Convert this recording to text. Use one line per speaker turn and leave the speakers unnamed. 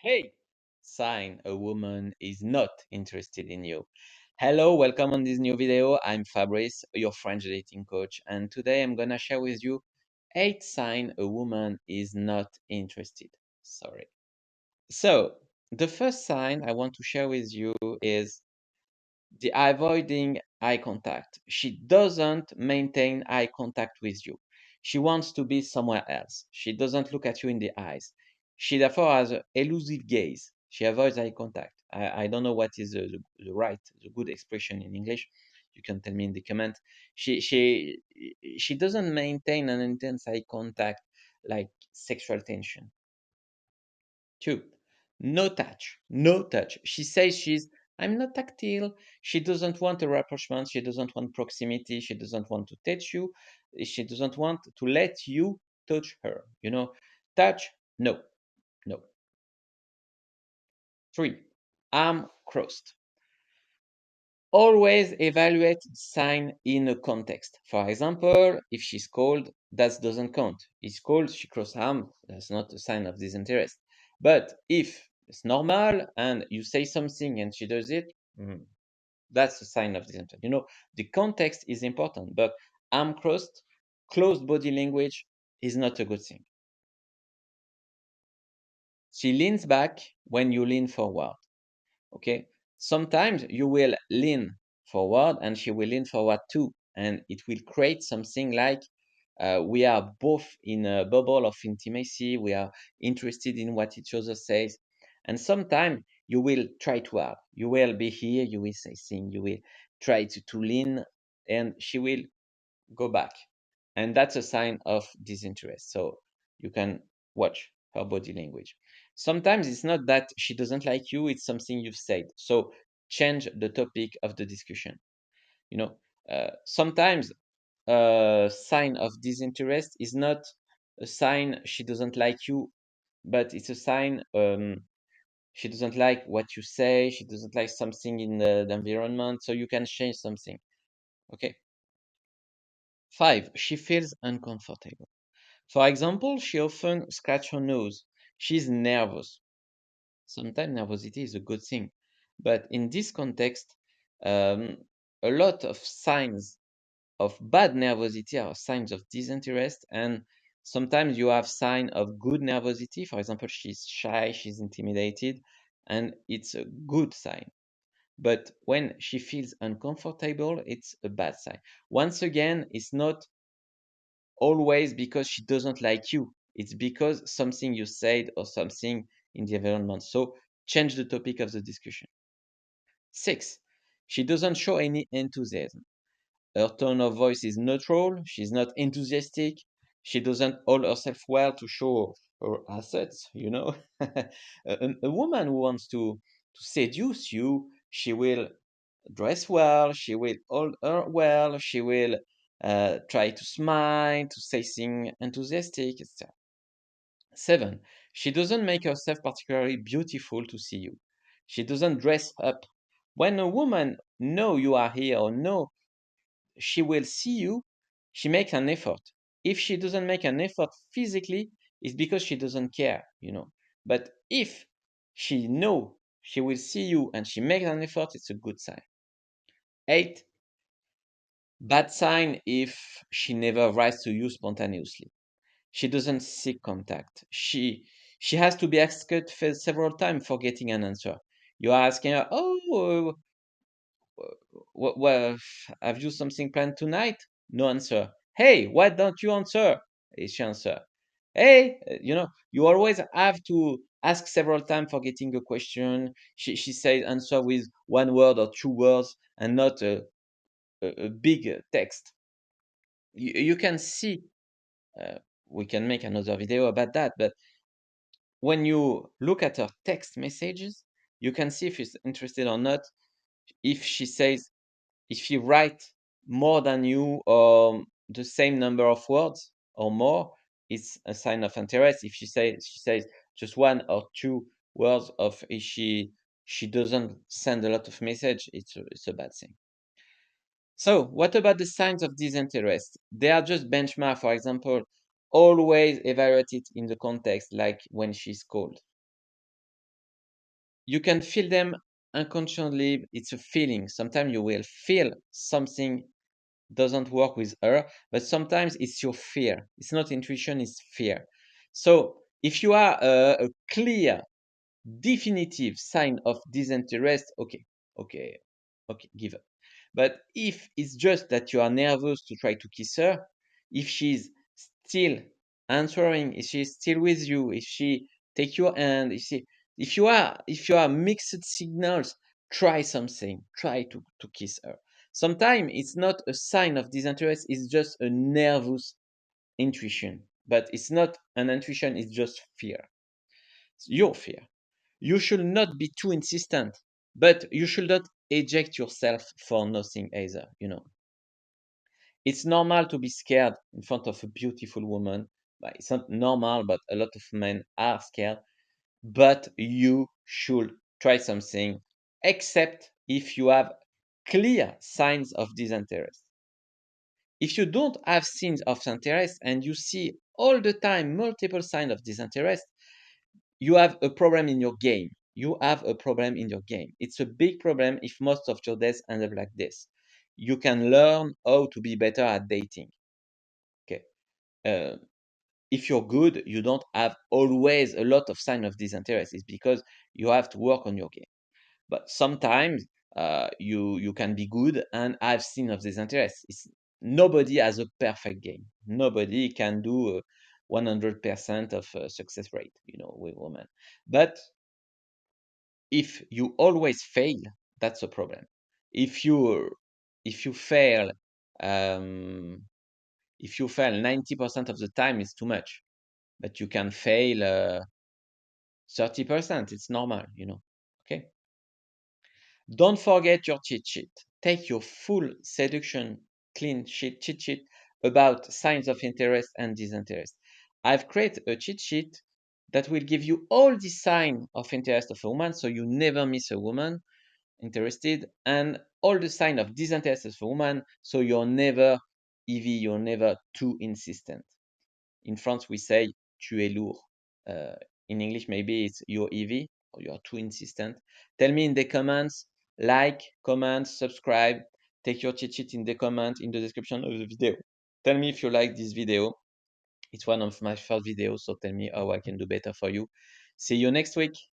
Hey, sign a woman is not interested in you. Hello, welcome on this new video. I'm Fabrice, your French dating coach, and today I'm gonna share with you 8 signs a woman is not interested. Sorry. So, the first sign I want to share with you is the avoiding eye contact. She doesn't maintain eye contact with you. She wants to be somewhere else. She doesn't look at you in the eyes. She therefore has an elusive gaze. She avoids eye contact. I don't know what is the good expression in English. You can tell me in the comment. She doesn't maintain an intense eye contact like sexual tension. 2. No touch. No touch. She says I'm not tactile. She doesn't want a rapprochement. She doesn't want proximity. She doesn't want to touch you. She doesn't want to let you touch her. Touch, no, no. 3. Arm crossed. Always evaluate sign in a context. For example, if she's cold, that doesn't count. It's cold, she crossed arm, that's not a sign of disinterest. But if it's normal and you say something and she does it, that's a sign of disinterest. The context is important, but arm crossed, closed body language is not a good thing. She leans back when you lean forward. Okay, sometimes you will lean forward and she will lean forward too, and it will create something like we are both in a bubble of intimacy, we are interested in what each other says, and sometimes you will try to have, you will be here, you will say things, you will try to lean, and she will go back, and that's a sign of disinterest. So you can watch her body language. Sometimes it's not that she doesn't like you, it's something you've said, so change the topic of the discussion. Sometimes a sign of disinterest is not a sign she doesn't like you, but it's a sign she doesn't like what you say, she doesn't like something in the environment, so you can change something. Okay. 5. She feels uncomfortable. For example, she often scratches her nose. She's nervous. Sometimes nervosity is a good thing. But in this context, um, a lot of signs of bad nervosity are signs of disinterest. And sometimes you have sign of good nervosity. For example, she's shy, she's intimidated, and it's a good sign. But when she feels uncomfortable, it's a bad sign. Once again, it's not always because she doesn't like you. It's because something you said or something in the environment. So change the topic of the discussion. 6. She doesn't show any enthusiasm. Her tone of voice is neutral. She's not enthusiastic. She doesn't hold herself well to show her assets, a woman who wants to seduce you, she will dress well, she will hold her well, she will try to smile, to say things enthusiastic, etc. 7. She doesn't make herself particularly beautiful to see you. She doesn't dress up. When a woman know you are here or know she will see you, she makes an effort. If she doesn't make an effort physically, it's because she doesn't care. But if she know she will see you and she makes an effort, it's a good sign. 8. Bad sign if she never writes to you spontaneously. She doesn't seek contact. She has to be asked several times for getting an answer. You are asking her, "Oh, well, have you something planned tonight?" No answer. "Hey, why don't you answer?" Is she answer? "Hey, you always have to ask several times for getting a question." She says answer with one word or two words and not a big text. You can see, uh, we can make another video about that, but when you look at her text messages, you can see if she's interested or not. If she writes more than you or the same number of words or more, it's a sign of interest. If she says just one or two words of, if she doesn't send a lot of message, it's a bad thing. So what about the signs of disinterest? They are just benchmark. For example, always evaluate it in the context, like when she's cold. you can feel them unconsciously. It's a feeling. Sometimes you will feel something doesn't work with her, but sometimes it's your fear. It's not intuition, it's fear. So if you are a clear, definitive sign of disinterest, okay, okay, give up. But if it's just that you are nervous to try to kiss her, if she's still answering, if she's still with you, if she take your hand, if you are mixed signals, try something, try to kiss her. Sometimes it's not a sign of disinterest, it's just a nervous intuition. But it's not an intuition, it's just fear. It's your fear. You should not be too insistent, but you should not eject yourself for nothing either, you know. It's normal to be scared in front of a beautiful woman. But it's not normal, but a lot of men are scared. But you should try something, except if you have clear signs of disinterest. If you don't have signs of interest and you see all the time multiple signs of disinterest, you have a problem in your game. You have a problem in your game. It's a big problem if most of your dates end up like this. You can learn how to be better at dating. Okay. Uh, if you're good, you don't have always a lot of sign of disinterest. It's because you have to work on your game. But sometimes you can be good and have seen of disinterest. It's nobody has a perfect game. Nobody can do 100% of success rate, you know, with women. But if you always fail, that's a problem. If you if you fail, um, if you fail 90% of the time, it's too much. But you can fail 30%. It's normal, you know. Okay. Don't forget your cheat sheet. Take your full seduction clean sheet cheat sheet about signs of interest and disinterest. I've created a cheat sheet that will give you all the signs of interest of a woman, so you never miss a woman interested, and all the sign of disinterest of a woman, so you're never EV, you're never too insistent. In France, we say tu es lourd. Uh, in English, maybe it's you're EV or you're too insistent. Tell me in the comments, like, comment, subscribe, take your cheat sheet in the comment in the description of the video. Tell me if you like this video. It's one of my first videos, so tell me how I can do better for you. See you next week.